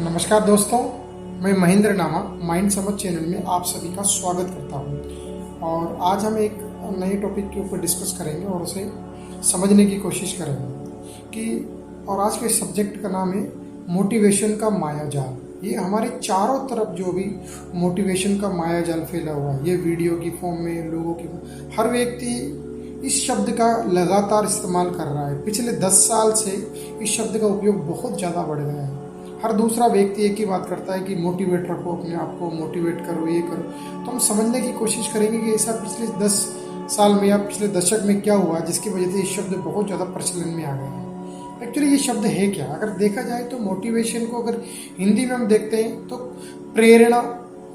नमस्कार दोस्तों, मैं महेंद्र नामा माइंड समझ चैनल में आप सभी का स्वागत करता हूं। और आज हम एक नए टॉपिक के ऊपर डिस्कस करेंगे और उसे समझने की कोशिश करेंगे कि आज के सब्जेक्ट का नाम है मोटिवेशन का माया जाल। ये हमारे चारों तरफ जो भी मोटिवेशन का माया जाल फैला हुआ है, ये वीडियो की फॉर्म में, लोगों की, हर व्यक्ति इस शब्द का लगातार इस्तेमाल कर रहा है। पिछले 10 साल से इस शब्द का उपयोग बहुत ज़्यादा बढ़ गया है। हर दूसरा व्यक्ति एक ही बात करता है कि मोटिवेट रखो अपने आप को, मोटिवेट करो, ये करो। तो हम समझने की कोशिश करेंगे कि ऐसा पिछले 10 साल में या पिछले दशक में क्या हुआ जिसकी वजह से ये शब्द बहुत ज़्यादा प्रचलन में आ गया है। एक्चुअली ये शब्द है क्या? अगर देखा जाए तो मोटिवेशन को अगर हिंदी में हम देखते हैं तो प्रेरणा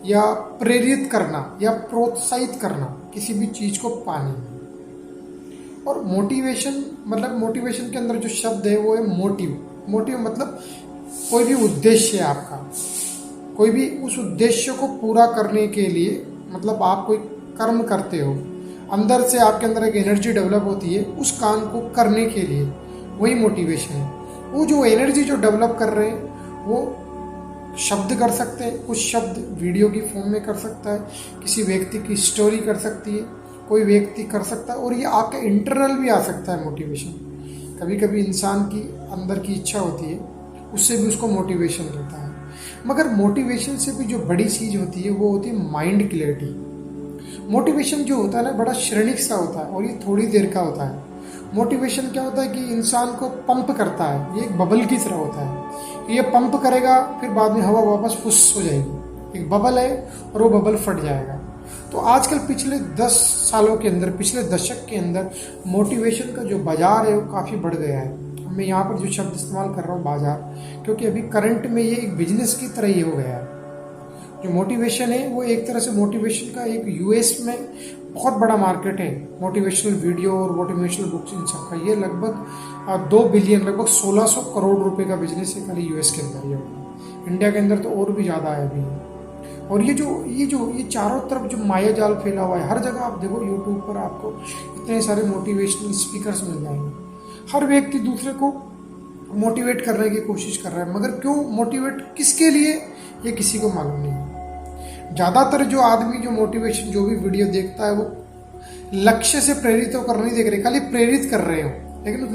या प्रेरित करना या प्रोत्साहित करना किसी भी चीज़ को पाने में। और मोटिवेशन मतलब मोटिवेशन के अंदर जो शब्द है वो है मोटिव। मोटिव मतलब कोई भी उद्देश्य है आपका, कोई भी उस उद्देश्य को पूरा करने के लिए, मतलब आप कोई कर्म करते हो, अंदर से आपके अंदर एक एनर्जी डेवलप होती है उस काम को करने के लिए, वही मोटिवेशन है। वो जो एनर्जी जो डेवलप कर रहे हैं वो शब्द कर सकते हैं, कुछ शब्द वीडियो की फॉर्म में कर सकता है, किसी व्यक्ति की स्टोरी कर सकती है, कोई व्यक्ति कर सकता है, और ये आपके इंटरनल भी आ सकता है मोटिवेशन। कभी कभी इंसान की अंदर की इच्छा होती है, उससे भी उसको मोटिवेशन रहता है। मगर मोटिवेशन से भी जो बड़ी चीज़ होती है वो होती है माइंड क्लैरिटी। मोटिवेशन जो होता है ना, बड़ा क्षणिक सा होता है और ये थोड़ी देर का होता है। मोटिवेशन क्या होता है कि इंसान को पंप करता है, ये एक बबल की तरह होता है। ये पंप करेगा, फिर बाद में हवा वापस फुस हो जाएगी। एक बबल है और वो बबल फट जाएगा। तो आजकल पिछले 10 सालों के अंदर, पिछले दशक के अंदर मोटिवेशन का जो बाजार है वो काफ़ी बढ़ गया है। मैं यहाँ पर जो शब्द इस्तेमाल कर रहा हूँ बाजार, क्योंकि अभी करंट में ये एक बिजनेस की तरह ही हो गया है। जो मोटिवेशन है वो एक तरह से मोटिवेशन का एक यूएस में बहुत बड़ा मार्केट है। मोटिवेशनल वीडियो और मोटिवेशनल बुक्स इन सब का ये लगभग 2 बिलियन, लगभग 1600 करोड़ रुपए का बिजनेस है खाली यूएस के अंदर। ये इंडिया के अंदर तो और भी ज़्यादा है अभी। और ये चारों तरफ जो माया जाल फैला हुआ है, हर जगह आप देखो, यूट्यूब पर आपको इतने सारे मोटिवेशनल स्पीकर्स मिल जाएंगे। हर व्यक्ति दूसरे को मोटिवेट करने की कोशिश कर रहा है, मगर क्यों मोटिवेट, किसके लिए, ये किसी को मालूम नहीं है। ज़्यादातर जो आदमी जो मोटिवेशन जो भी वीडियो देखता है वो लक्ष्य से प्रेरित होकर नहीं देख रहे, खाली प्रेरित कर रहे हो, लेकिन उस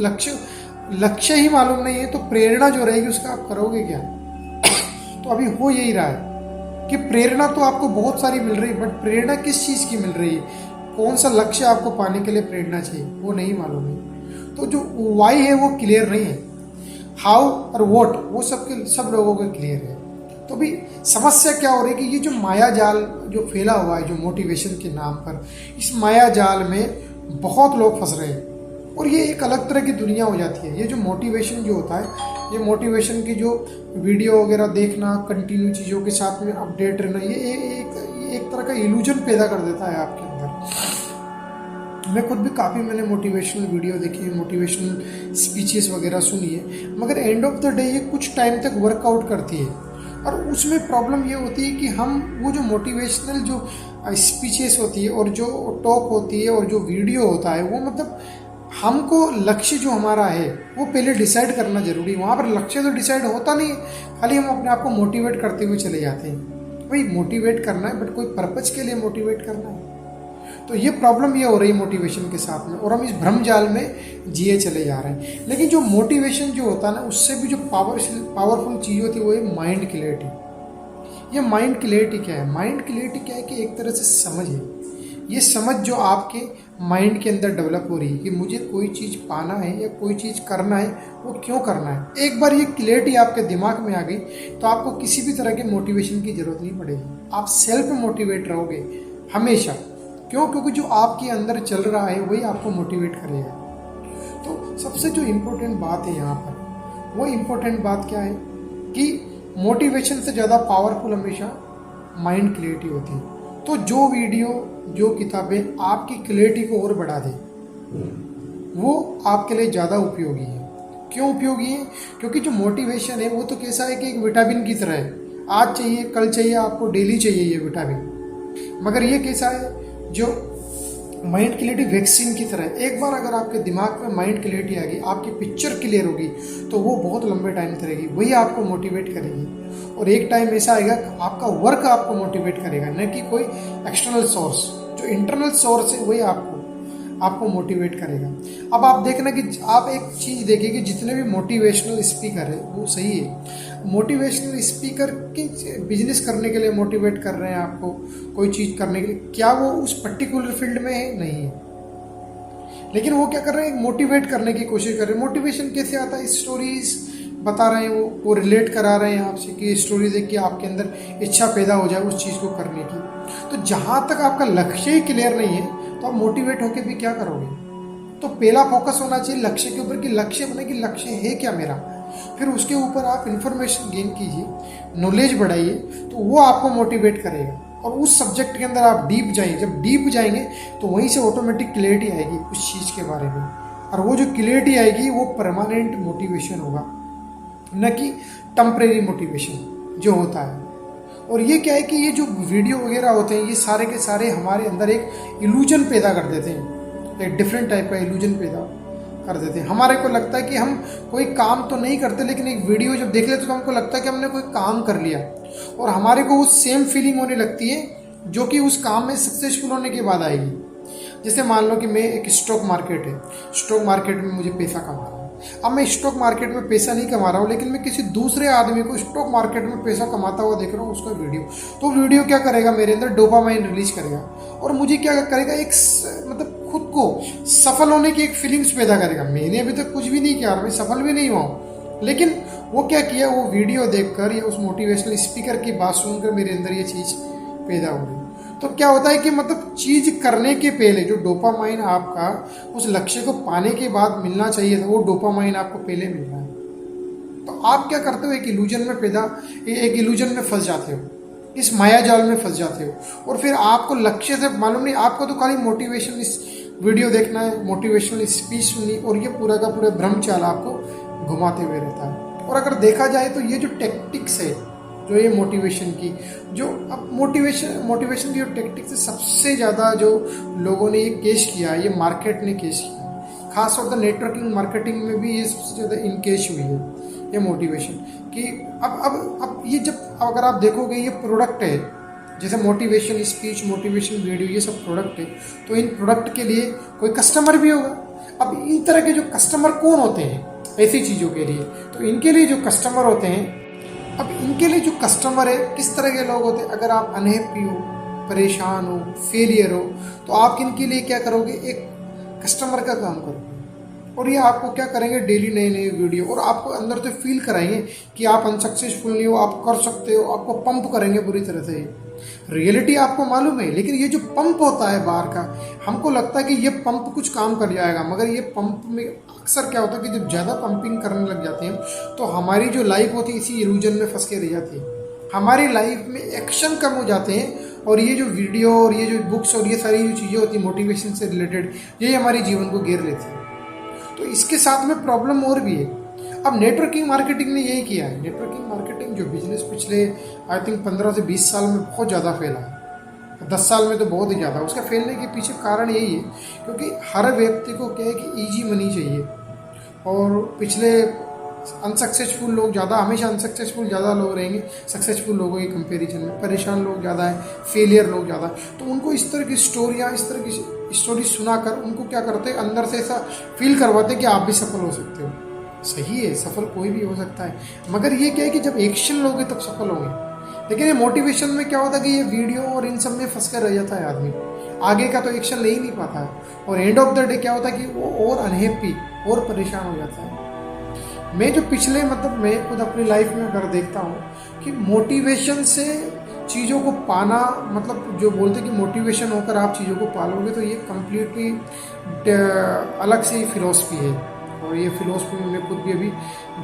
लक्ष्य ही मालूम नहीं है। तो प्रेरणा जो रहेगी उसका आप करोगे क्या? तो अभी हो यही रहा है कि प्रेरणा तो आपको बहुत सारी मिल रही है, बट प्रेरणा किस चीज़ की मिल रही है, कौन सा लक्ष्य आपको पाने के लिए प्रेरणा चाहिए, वो नहीं मालूम है। तो जो वाई है वो क्लियर नहीं है, हाउ और व्हाट वो सब लोगों को क्लियर है। तो भी समस्या क्या हो रही है कि ये जो माया जाल जो फैला हुआ है जो मोटिवेशन के नाम पर, इस माया जाल में बहुत लोग फंस रहे हैं और ये एक अलग तरह की दुनिया हो जाती है। ये जो मोटिवेशन जो होता है, ये मोटिवेशन की जो वीडियो वगैरह देखना, कंटिन्यू चीज़ों के साथ में अपडेट रहना, ये एक तरह का इल्यूजन पैदा कर देता है आपके अंदर। मैं खुद भी मैंने मोटिवेशनल वीडियो देखी है, मोटिवेशनल स्पीचेस वगैरह सुनी है, मगर एंड ऑफ द डे ये कुछ टाइम तक वर्कआउट करती है। और उसमें प्रॉब्लम ये होती है कि हम वो जो मोटिवेशनल जो स्पीचेस होती है और जो टॉक होती है और जो वीडियो होता है, वो मतलब हमको लक्ष्य जो हमारा है वो पहले डिसाइड करना जरूरी है। वहाँ पर लक्ष्य तो डिसाइड होता नहीं है, खाली हम अपने आप को मोटिवेट करते हुए चले जाते हैं। भाई मोटिवेट करना है, बट कोई पर्पज के लिए मोटिवेट करना है। तो ये प्रॉब्लम ये हो रही है मोटिवेशन के साथ में, और हम इस भ्रम जाल में जिए चले जा रहे हैं। लेकिन जो मोटिवेशन जो होता है ना, उससे भी जो पावरफुल चीज़ होती है वो है माइंड क्लैरिटी। ये माइंड क्लैरिटी क्या है? माइंड क्लैरिटी क्या है कि एक तरह से समझ है। ये समझ जो आपके माइंड के अंदर डेवलप हो रही है कि मुझे कोई चीज़ पाना है या कोई चीज़ करना है, वो क्यों करना है। एक बार ये क्लैरिटी आपके दिमाग में आ गई तो आपको किसी भी तरह के मोटिवेशन की जरूरत नहीं पड़ेगी। आप सेल्फ मोटिवेट रहोगे हमेशा। क्यों? क्योंकि जो आपके अंदर चल रहा है वही आपको मोटिवेट करेगा। तो सबसे जो इम्पोर्टेंट बात है यहाँ पर, वो इम्पोर्टेंट बात क्या है कि मोटिवेशन से ज़्यादा पावरफुल हमेशा माइंड क्लैरिटी होती है। तो जो वीडियो, जो किताबें आपकी क्लैरिटी को और बढ़ा दे, वो आपके लिए ज़्यादा उपयोगी है। क्यों उपयोगी है? क्योंकि जो मोटिवेशन है वो तो कैसा है कि एक विटामिन की तरह है, आज चाहिए, कल चाहिए, आपको डेली चाहिए ये विटामिन। मगर ये कैसा है, जो माइंड क्लियरिटी वैक्सीन की तरह है। एक बार अगर आपके दिमाग में माइंड क्लियरिटी आ गई, आपकी पिक्चर क्लियर होगी, तो वो बहुत लंबे टाइम तक रहेगी, वही आपको मोटिवेट करेगी। और एक टाइम ऐसा आएगा आपका वर्क आपको मोटिवेट करेगा, न कि कोई एक्सटर्नल सोर्स। जो इंटरनल सोर्स है वही आपको मोटिवेट करेगा। अब आप देखना कि आप एक चीज़ देखिए कि जितने भी मोटिवेशनल स्पीकर है वो सही है, मोटिवेशनल स्पीकर की बिजनेस करने के लिए मोटिवेट कर रहे हैं आपको, कोई चीज़ करने के लिए, क्या वो उस पर्टिकुलर फील्ड में है? नहीं है। लेकिन वो क्या कर रहे हैं, मोटिवेट करने की कोशिश कर रहे हैं। मोटिवेशन कैसे आता है? स्टोरीज बता रहे हैं, वो रिलेट करा रहे हैं आपसे कि स्टोरी देख के आपके अंदर इच्छा पैदा हो जाए उस चीज़ को करने की। तो जहाँ तक आपका लक्ष्य ही क्लियर नहीं है तो आप मोटिवेट होकर भी क्या करोगे? तो पहला फोकस होना चाहिए लक्ष्य के ऊपर कि लक्ष्य बने कि लक्ष्य है क्या मेरा। फिर उसके ऊपर आप इंफॉर्मेशन गेन कीजिए, नॉलेज बढ़ाइए, तो वो आपको मोटिवेट करेगा। और उस सब्जेक्ट के अंदर आप डीप जाइए, जब डीप जाएंगे तो वहीं से ऑटोमेटिक क्लियरिटी आएगी उस चीज़ के बारे में। और वो जो क्लियरिटी आएगी वो परमानेंट मोटिवेशन होगा, न कि टेम्परेरी मोटिवेशन जो होता है। और ये क्या है कि ये जो वीडियो वगैरह होते हैं ये सारे के सारे हमारे अंदर एक इल्यूजन पैदा कर देते हैं, एक डिफरेंट टाइप का इल्यूजन पैदा कर देते हैं। हमारे को लगता है कि हम कोई काम तो नहीं करते, लेकिन एक वीडियो जब देख लेते तो हमको लगता है कि हमने कोई काम कर लिया, और हमारे को उस सेम फीलिंग होने लगती है जो कि उस काम में सक्सेसफुल होने के बाद आएगी। जैसे मान लो कि मैं एक स्टॉक मार्केट है, स्टॉक मार्केट में मुझे पैसा कमाना है। अब मैं स्टॉक मार्केट में पैसा नहीं कमा रहा हूँ, लेकिन मैं किसी दूसरे आदमी को स्टॉक मार्केट में पैसा कमाता हुआ देख रहा हूँ, उसका वीडियो, तो वीडियो क्या करेगा, मेरे अंदर डोपामाइन रिलीज करेगा और मुझे क्या करेगा, एक मतलब खुद को सफल होने की एक फीलिंग्स पैदा करेगा। मैंने अभी तक कुछ भी नहीं किया, मैं सफल भी नहीं हुआ हूँ, लेकिन वो क्या किया, वो वीडियो देखकर या उस मोटिवेशनल स्पीकर की बात सुनकर मेरे अंदर ये चीज़ पैदा हो गई। तो क्या होता है कि मतलब चीज करने के पहले जो डोपामाइन आपका उस लक्ष्य को पाने के बाद मिलना चाहिए था, वो डोपामाइन आपको पहले मिल रहा है। तो आप क्या करते हो, एक इल्यूजन में फंस जाते हो, इस माया जाल में फंस जाते हो, और फिर आपको लक्ष्य से मालूम नहीं, आपको तो खाली मोटिवेशन इस वीडियो देखना है, मोटिवेशनल स्पीच सुननी, और ये पूरा का पूरा भ्रम चाल आपको घुमाते हुए रहता है। और अगर देखा जाए तो ये जो टेक्टिक्स है, जो ये मोटिवेशन की अब मोटिवेशन की जो टेक्टिक्स है, सबसे ज़्यादा जो लोगों ने ये केस किया है, ये मार्केट ने केस किया, खासतौर पर नेटवर्किंग मार्केटिंग में भी ये सबसे ज़्यादा इनकेश हुई है ये मोटिवेशन कि अब ये जब अगर आप देखोगे ये प्रोडक्ट है, जैसे मोटिवेशन स्पीच, मोटिवेशन वीडियो, ये सब प्रोडक्ट है, तो इन प्रोडक्ट के लिए कोई कस्टमर भी होगा। अब इन तरह के जो कस्टमर कौन होते हैं ऐसी चीज़ों के लिए, तो इनके लिए जो कस्टमर होते हैं, अब इनके लिए जो कस्टमर है किस तरह के लोग होते हैं, अगर आप अनहैप्पी हो, परेशान हो, फेलियर हो, तो आप इनके लिए क्या करोगे, एक कस्टमर का काम करोगे, और ये आपको क्या करेंगे, डेली नए नए वीडियो, और आपको अंदर से फील कराएंगे कि आप अनसक्सेसफुल नहीं हो, आप कर सकते हो, आपको पंप करेंगे बुरी तरह से। रियलिटी आपको मालूम है, लेकिन ये जो पंप होता है बाहर का, हमको लगता है कि ये पंप कुछ काम कर जाएगा, मगर ये पंप में अक्सर क्या होता है कि जब ज़्यादा पंपिंग करने लग जाते हैं तो हमारी जो लाइफ होती है इसी इल्यूजन में फंस के रह जाती है। हमारी लाइफ में एक्शन कम हो जाते हैं, और ये जो वीडियो और ये जो बुक्स और ये सारी जो चीज़ें होती हैं मोटिवेशन से रिलेटेड, ये हमारे जीवन को घेर लेती है। तो इसके साथ में प्रॉब्लम और भी है। अब नेटवर्किंग मार्केटिंग ने यही किया है। नेटवर्किंग मार्केटिंग जो बिजनेस पिछले आई थिंक 15 से 20 साल में बहुत ज़्यादा फैला है, 10 साल में तो बहुत ही ज़्यादा। उसका फैलने के पीछे कारण यही है क्योंकि हर व्यक्ति को क्या है कि ईजी मनी चाहिए, और पिछले अनसक्सेसफुल लोग ज़्यादा, हमेशा अनसक्सेसफुल ज़्यादा लोग रहेंगे सक्सेसफुल लोगों के कंपैरिजन में, परेशान लोग ज़्यादा है, फेलियर लोग ज़्यादा। तो उनको इस तरह की स्टोरियाँ, इस तरह की स्टोरी सुनाकर उनको क्या करते हैं, अंदर से ऐसा फील करवाते हैं कि आप भी सफल हो सकते हो। सही है, सफल कोई भी हो सकता है, मगर ये क्या है कि जब एक्शन लोगे तब सफल होंगे। लेकिन ये मोटिवेशन में क्या होता है कि ये वीडियो और इन सब में फंस कर रह जाता है आदमी, आगे का तो एक्शन ले ही नहीं पाता है, और एंड ऑफ द डे क्या होता है कि वो और अनहैप्पी और परेशान हो जाता है। मैं जो पिछले मैं खुद अपनी लाइफ में अगर देखता हूँ कि मोटिवेशन से चीज़ों को पाना, जो बोलते हैं कि मोटिवेशन होकर आप चीज़ों को पालोगे, तो ये कम्प्लीटली अलग से ही फिलॉसफी है, और ये फिलॉसफी में मैं खुद भी अभी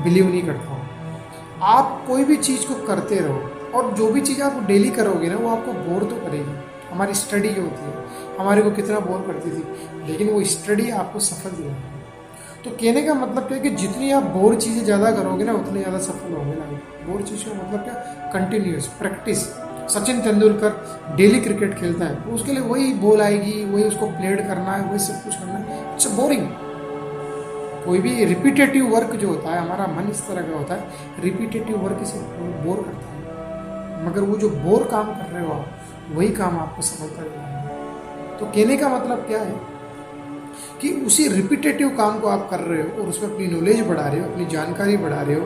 बिलीव नहीं करता हूँ। आप कोई भी चीज़ को करते रहो, और जो भी चीज़ आप डेली करोगे ना वो आपको बोर तो करेगी। हमारी स्टडी जो होती है हमारे को कितना बोर करती थी, लेकिन वो स्टडी आपको सफल दिलाएगी। तो कहने का मतलब क्या है कि जितनी आप बोर चीज़ें ज़्यादा करोगे ना उतनी ज़्यादा सफल होगे ना। बोर चीज़ का मतलब क्या, continuous practice, Sachin Tendulkar daily cricket खेलता है, तो उसके लिए वही बॉल आएगी, वही उसको प्लेड करना है, वही सब कुछ करना है। It's boring. कोई भी रिपीटेटिव वर्क जो होता है, हमारा मन इस तरह का होता है, रिपीटेटिव वर्क इसे बोर करता है। मगर वो जो बोर काम कर रहे हो आप, वही काम आपको सफलता दिलाएगा। तो कहने का मतलब क्या है कि उसी रिपीटेटिव काम को आप कर रहे हो और उसमें अपनी नॉलेज बढ़ा रहे हो, अपनी जानकारी बढ़ा रहे हो,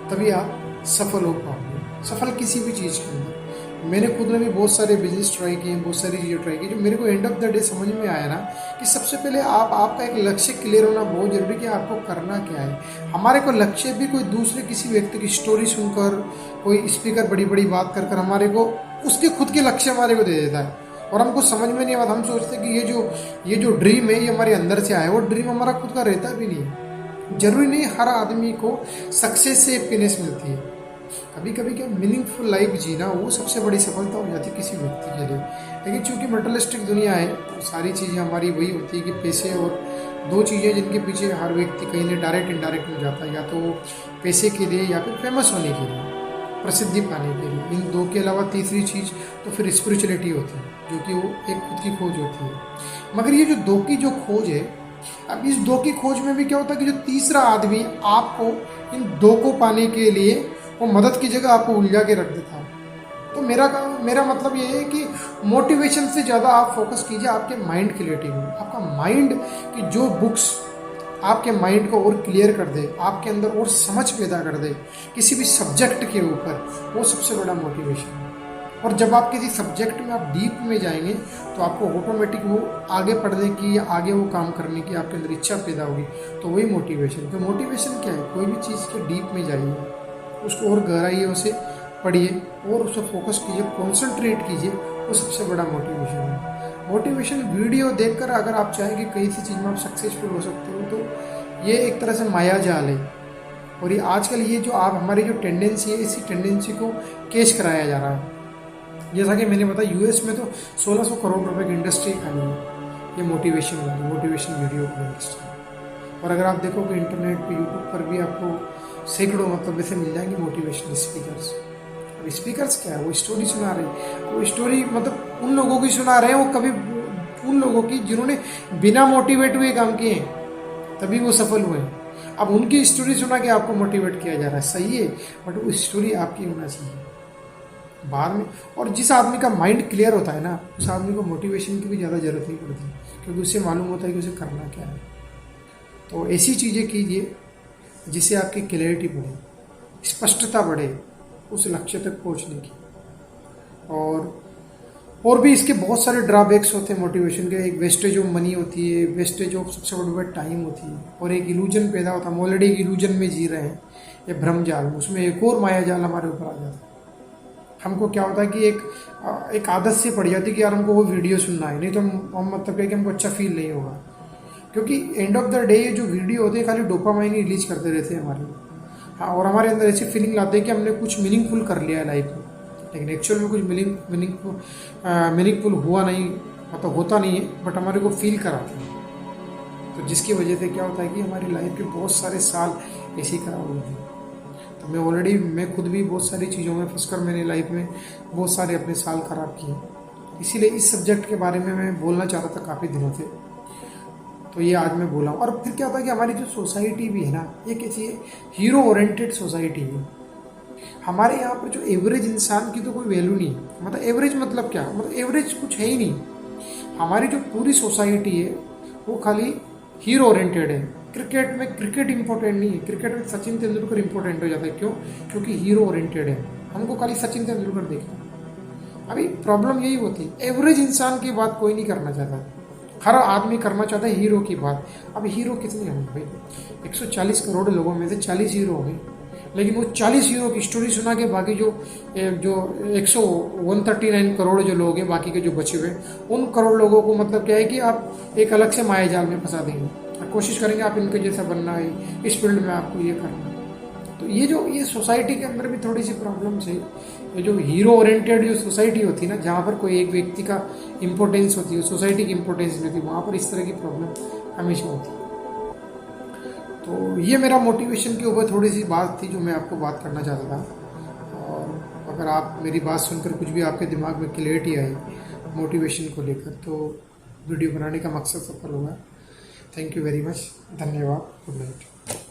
तभी आप सफल हो पाओगे। सफल किसी भी चीज़ के अंदर। मैंने खुद ने भी बहुत सारे बिजनेस ट्राई किए, बहुत सारी चीज़ें ट्राई की, जो मेरे को एंड ऑफ द डे समझ में आया ना कि सबसे पहले आपका एक लक्ष्य क्लियर होना बहुत जरूरी है कि आपको करना क्या है। हमारे को लक्ष्य भी कोई दूसरे किसी व्यक्ति की स्टोरी सुनकर, कोई स्पीकर बड़ी बड़ी बात कर हमारे को उसके खुद के लक्ष्य हमारे को दे देता है, और हमको समझ में नहीं आता। हम सोचते हैं कि ये जो ड्रीम है ये हमारे अंदर से आया, वो ड्रीम हमारा खुद का रहता भी नहीं है। जरूरी नहीं हर आदमी को सक्सेस से हैप्पीनेस मिलती है। कभी कभी क्या मीनिंगफुल लाइफ जीना वो सबसे बड़ी सफलता हो जाती है किसी व्यक्ति के लिए। लेकिन चूंकि मटेरियलिस्टिक दुनिया है, तो सारी चीज़ें हमारी वही होती है कि पैसे और दो चीज़ें जिनके पीछे हर व्यक्ति कहीं ना डायरेक्ट इनडायरेक्ट में जाता है, या तो पैसे के लिए या फिर फेमस होने के लिए, प्रसिद्धि पाने के लिए। इन दो के अलावा तीसरी चीज़ तो फिर स्पिरिचुअलिटी होती है, जो कि वो एक खुद की खोज होती है। मगर ये जो दो की जो खोज है, अब इस दो की खोज में भी क्या होता है कि जो तीसरा आदमी आपको इन दो को पाने के लिए वो मदद की जगह आपको उलझा के रख देता है। तो मेरा मतलब ये है कि मोटिवेशन से ज़्यादा आप फोकस कीजिए आपके माइंड क्लियरिटी में। आपका माइंड की जो बुक्स आपके माइंड को और क्लियर कर दे, आपके अंदर और समझ पैदा कर दे किसी भी सब्जेक्ट के ऊपर, वो सबसे बड़ा मोटिवेशन है। और जब आप किसी सब्जेक्ट में आप डीप में जाएंगे तो आपको ऑटोमेटिक वो आगे पढ़ने की या आगे वो काम करने की आपके अंदर इच्छा पैदा होगी। तो वही मोटिवेशन। तो मोटिवेशन क्या है? कोई भी चीज़ के डीप में जाइए, उसको और गहराइयों से पढ़िए और उस पर फोकस कीजिए, कॉन्सेंट्रेट कीजिए, वो सबसे बड़ा मोटिवेशन है। मोटिवेशन वीडियो देखकर अगर आप चाहें कि कहीं सी चीज़ में आप सक्सेसफुल हो सकते हो, तो ये एक तरह से माया जाल है। और ये आजकल ये जो आप हमारी जो टेंडेंसी है, इसी टेंडेंसी को कैच कराया जा रहा है। जैसा कि मैंने बताया, यूएस में तो 1600 करोड़ रुपए की इंडस्ट्री खाली है ये मोटिवेशन वीडियो की इंडस्ट्री। और अगर आप देखोगे इंटरनेट पे, यूट्यूब पर भी आपको सैकड़ों मतलब ऐसे मिल जाएंगे मोटिवेशनल स्पीकर्स। अब स्पीकर्स क्या है? वो स्टोरी सुना रहे हैं। वो स्टोरी मतलब उन लोगों की सुना रहे हैं, वो कभी उन लोगों की जिन्होंने बिना मोटिवेट हुए काम किए हैं, तभी वो सफल हुए हैं। अब उनकी स्टोरी सुना के आपको मोटिवेट किया जा रहा है, सही है, बट वो स्टोरी आपकी होना चाहिए बाद में। और जिस आदमी का माइंड क्लियर होता है ना, उस आदमी को मोटिवेशन की भी ज़्यादा जरूरत नहीं पड़ती, क्योंकि उससे मालूम होता है कि उसे करना क्या है। तो ऐसी चीज़ें कीजिए जिससे आपकी क्लैरिटी बढ़े, स्पष्टता बढ़े उस लक्ष्य तक पहुंचने की। और भी इसके बहुत सारे ड्रॉबैक्स होते हैं मोटिवेशन के। एक वेस्टेज ऑफ मनी होती है, वेस्टेज ऑफ सबसे बड़ी टाइम होती है, और एक इल्यूजन पैदा होता है। हम ऑलरेडी एक इल्यूजन में जी रहे हैं, ये भ्रम जाल में, उसमें एक और माया जाल हमारे ऊपर आ जाता है। हमको क्या होता है कि एक आदत से पड़ जाती है कि यार हमको वो वीडियो सुनना है, नहीं तो हम मतलब क्या कि हमको अच्छा फील नहीं होगा। क्योंकि एंड ऑफ द डे ये जो वीडियो होते हैं खाली डोपामाइन ही रिलीज करते रहते हैं हमारे। हाँ, और हमारे अंदर ऐसी फीलिंग लाते हैं कि हमने कुछ मीनिंगफुल कर लिया है लाइफ में, लेकिन एक्चुअल में कुछ मीनिंगफुल हुआ नहीं, मतलब होता नहीं है, बट हमारे को फील कराते हैं। तो जिसकी वजह से क्या होता है कि हमारी लाइफ के बहुत सारे साल ऐसे ही खराब हो जाते हैं। तो मैं खुद भी बहुत सारी चीज़ों में फंसकर मैंने लाइफ में बहुत सारे अपने साल खराब किए। इसीलिए इस सब्जेक्ट के बारे में मैं बोलना चाह रहा था काफ़ी दिनों से, तो ये आज मैं बोला हूँ। और फिर क्या होता है कि हमारी जो सोसाइटी भी है ना, ये कैसी है, हीरो ओरिएंटेड सोसाइटी है। हमारे यहाँ पर जो एवरेज इंसान की तो कोई वैल्यू नहीं है। मतलब एवरेज मतलब क्या, मतलब एवरेज कुछ है ही नहीं। हमारी जो पूरी सोसाइटी है वो खाली हीरो ओरिएंटेड है। क्रिकेट में क्रिकेट इंपॉर्टेंट नहीं है, क्रिकेट में सचिन तेंदुलकर इंपॉर्टेंट हो जाता है। क्यों? क्योंकि हीरो ओरिएंटेड है, हमको खाली सचिन तेंदुलकर देखना है। अभी प्रॉब्लम यही होती है, एवरेज इंसान की बात कोई नहीं करना चाहता, हर आदमी करना चाहता है हीरो की बात। अब हीरो कितने होंगे भाई? 140 करोड़ लोगों में से 40 हीरो होंगे, लेकिन वो 40 हीरो की स्टोरी सुना के बाकी जो 139 करोड़ जो लोग हैं, बाकी के जो बचे हुए, उन करोड़ लोगों को मतलब क्या है कि आप एक अलग से माया जाल में फंसा देंगे और कोशिश करेंगे आप इनके जैसा बनना है, इस फील्ड में आपको ये करना है। तो ये सोसाइटी के अंदर भी थोड़ी सी प्रॉब्लम्स है। ये जो हीरो ओरिएंटेड जो सोसाइटी होती है ना, जहाँ पर कोई एक व्यक्ति का इंपॉर्टेंस होती है, सोसाइटी की इंपॉर्टेंस नहीं होती, वहाँ पर इस तरह की प्रॉब्लम हमेशा होती है। तो ये मेरा मोटिवेशन के ऊपर थोड़ी सी बात थी जो मैं आपको बात करना चाहता था। और अगर आप मेरी बात सुनकर कुछ भी आपके दिमाग में क्लियरिटी आई मोटिवेशन को लेकर, तो वीडियो बनाने का मकसद सफल हुआ। थैंक यू वेरी मच, धन्यवाद, गुड नाइट।